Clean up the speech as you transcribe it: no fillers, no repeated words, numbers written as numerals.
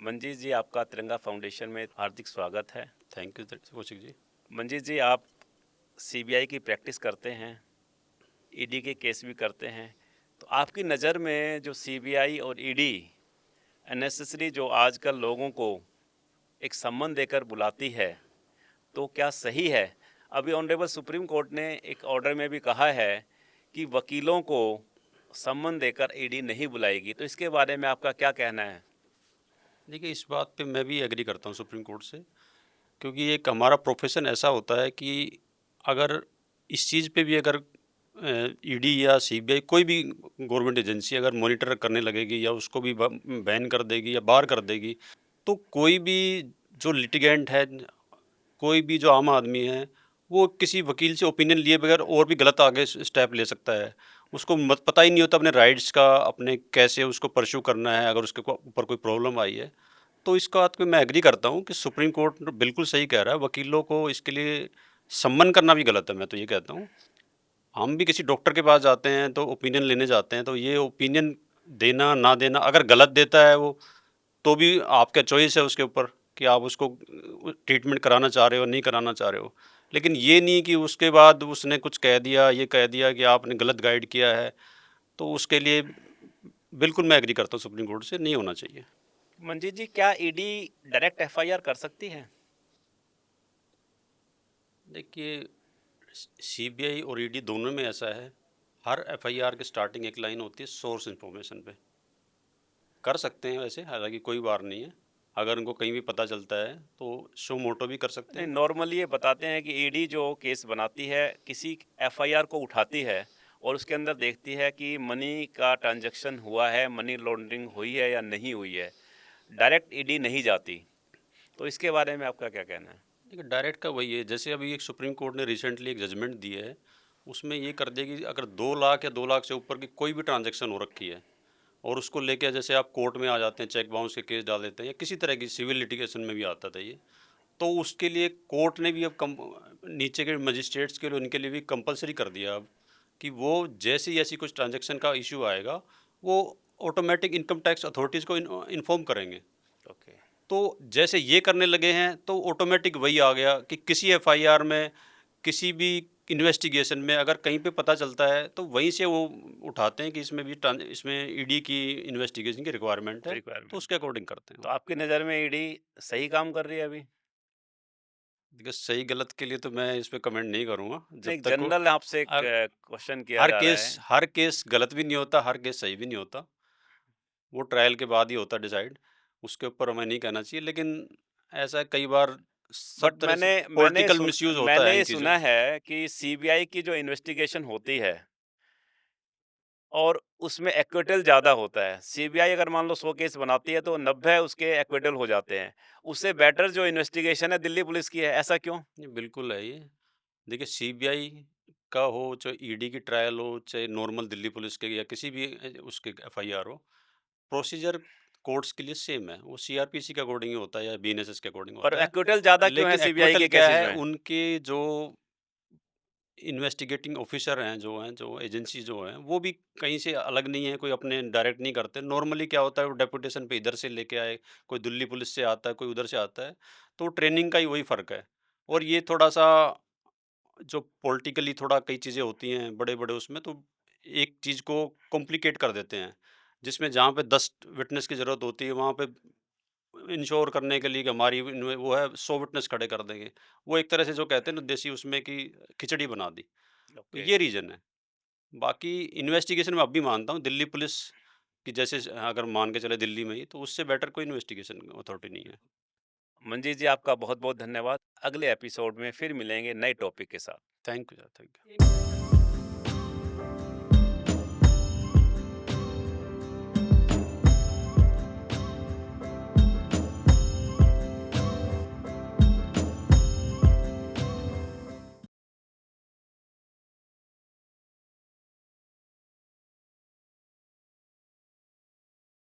मंजीत जी, आपका तिरंगा फाउंडेशन में हार्दिक स्वागत है। Thank you Kaushik ji. मंजीत जी, आप सीबीआई की प्रैक्टिस करते हैं, ईडी के केस भी करते हैं। तो आपकी नज़र में जो सीबीआई और ईडी अननेसेसरी जो आजकल लोगों को एक सम्मान देकर बुलाती है, तो क्या सही है? अभी ऑनरेबल सुप्रीम कोर्ट ने एक ऑर्डर में भी कहा है कि वकीलों को सम्मान देकर ईडी नहीं बुलाएगी। तो इसके बारे में आपका क्या कहना है? देखिए, इस बात पे मैं भी एग्री करता हूँ सुप्रीम कोर्ट से, क्योंकि एक हमारा प्रोफेशन ऐसा होता है कि अगर इस चीज़ पे भी अगर ईडी या सीबीआई कोई भी गवर्नमेंट एजेंसी अगर मॉनिटर करने लगेगी या उसको भी बैन कर देगी या बाहर कर देगी, तो कोई भी जो लिटिगेंट है, कोई भी जो आम आदमी है, वो किसी वकील से ओपिनियन लिए बगैर और भी गलत आगे स्टेप ले सकता है। उसको पता ही नहीं होता अपने राइट्स का, अपने कैसे उसको परस्यू करना है अगर उसके ऊपर कोई प्रॉब्लम आई है। तो इस बात पे मैं एग्री करता हूँ कि सुप्रीम कोर्ट बिल्कुल सही कह रहा है, वकीलों को इसके लिए सम्मान करना भी गलत है। मैं तो ये कहता हूँ, हम भी किसी डॉक्टर के पास जाते हैं तो ओपिनियन लेने जाते हैं, तो ये ओपिनियन देना ना देना, अगर गलत देता है वो, तो भी आपका चॉइस है उसके ऊपर कि आप उसको ट्रीटमेंट कराना चाह रहे हो नहीं कराना चाह रहे हो। लेकिन ये नहीं कि उसके बाद उसने कुछ कह दिया, ये कह दिया कि आपने गलत गाइड किया है, तो उसके लिए बिल्कुल मैं एग्री करता हूँ, सुप्रीम कोर्ट से नहीं होना चाहिए। मंजीत जी, क्या ईडी डायरेक्ट एफआईआर कर सकती है? देखिए, सीबीआई और ईडी दोनों में ऐसा है, हर एफआईआर की स्टार्टिंग एक लाइन होती है सोर्स इन्फॉर्मेशन पे। कर सकते हैं वैसे, हालांकि कोई बार नहीं है, अगर उनको कहीं भी पता चलता है तो शो मोटो भी कर सकते नहीं, हैं। नॉर्मली ये बताते हैं कि ईडी जो केस बनाती है, किसी एफआईआर को उठाती है और उसके अंदर देखती है कि मनी का ट्रांजैक्शन हुआ है, मनी लॉन्ड्रिंग हुई है या नहीं हुई है। डायरेक्ट ईडी नहीं जाती। तो इसके बारे में आपका क्या कहना है? देखिए, डायरेक्ट का वही है, जैसे अभी एक सुप्रीम कोर्ट ने रिसेंटली एक जजमेंट दी है, उसमें ये कर देगी कि अगर 2 लाख या 2 लाख से ऊपर की कोई भी ट्रांजैक्शन हो रखी है और उसको लेके जैसे आप कोर्ट में आ जाते हैं, चेक बाउंस के केस डाल देते हैं या किसी तरह की सिविल लिटिगेशन में भी आता था ये, तो उसके लिए कोर्ट ने भी अब नीचे के मजिस्ट्रेट्स के लिए उनके लिए भी कंपलसरी कर दिया अब कि वो जैसे ही ऐसी कुछ ट्रांजैक्शन का इशू आएगा, वो ऑटोमेटिक इनकम टैक्स अथॉरिटीज़ को इन्फॉर्म करेंगे। ओके। तो जैसे ये करने लगे हैं तो ऑटोमेटिक वही आ गया कि किसी एफआईआर में, किसी भी इन्वेस्टिगेशन में अगर कहीं पे पता चलता है तो वहीं से वो उठाते हैं कि इसमें भी इसमें ईडी की इन्वेस्टिगेशन की रिक्वायरमेंट है, तो रिक्वायरमेंट। उसके अकॉर्डिंग करते हैं तो वो। आपकी नज़र में ईडी सही काम कर रही है अभी? देखिए, सही गलत के लिए तो मैं इस पे कमेंट नहीं करूँगा जब नहीं, तक वो जनरल आपसे एक हर क्वेश्चन किया जा रहा है। हर केस गलत भी नहीं होता, हर केस सही भी नहीं होता। वो ट्रायल के बाद ही होता डिसाइड, उसके ऊपर हमें नहीं कहना चाहिए। लेकिन ऐसा है कई बार सब बट तरह से मैंने मैंने पॉलिटिकल सुन मिसयूज़ होता है मैंने इन ये चीज़ों सुना का। है कि सीबीआई की जो इन्वेस्टिगेशन होती है और उसमें एक्विटल ज़्यादा होता है। सीबीआई अगर मान लो 100 केस बनाती है तो 90 उसके एक्विटल हो जाते हैं। उससे बेटर जो इन्वेस्टिगेशन है दिल्ली पुलिस की है, ऐसा क्यों? ये बिल्कुल है ये। देखिए, सीबीआई का हो, चाहे ईडी की ट्रायल हो, चाहे नॉर्मल दिल्ली पुलिस के या किसी भी उसके एफआईआर हो, प्रोसीजर कोर्ट्स के लिए सेम है। वो सीआरपीसी के अकॉर्डिंग ही होता है या बीएनएसएस के अकॉर्डिंग पर होता है। एक्विटल ज़्यादा क्यों है लेकिन सीबीआई एक्विटल के क्या केसेस है, में? उनके जो इन्वेस्टिगेटिंग ऑफिसर हैं, जो एजेंसी जो हैं, वो भी कहीं से अलग नहीं है, कोई अपने डायरेक्ट नहीं करते। नॉर्मली क्या होता है, वो डेपुटेशन पे इधर से लेके आए, कोई दिल्ली पुलिस से आता है, कोई उधर से आता है, तो ट्रेनिंग का ही वही फ़र्क है। और ये थोड़ा-सा जो पॉलिटिकली थोड़ा कई चीज़ें होती हैं बड़े-बड़े उसमें, तो एक चीज़ को कॉम्प्लिकेट कर देते हैं, जिसमें जहाँ पे 10 विटनेस की ज़रूरत होती है, वहाँ पे इंश्योर करने के लिए कि हमारी वो है 100 विटनेस खड़े कर देंगे। वो एक तरह से जो कहते हैं ना देसी उसमें कि खिचड़ी बना दी। तो ओके। ये रीज़न है। बाकी इन्वेस्टिगेशन मैं अब भी मानता हूँ दिल्ली पुलिस की, जैसे अगर मान के चले दिल्ली में ही, तो उससे बेटर कोई इन्वेस्टिगेशन अथॉरिटी नहीं है। मंजीत जी, आपका बहुत-बहुत धन्यवाद। अगले एपिसोड में फिर मिलेंगे नए टॉपिक के साथ। Thank you sir, thank you.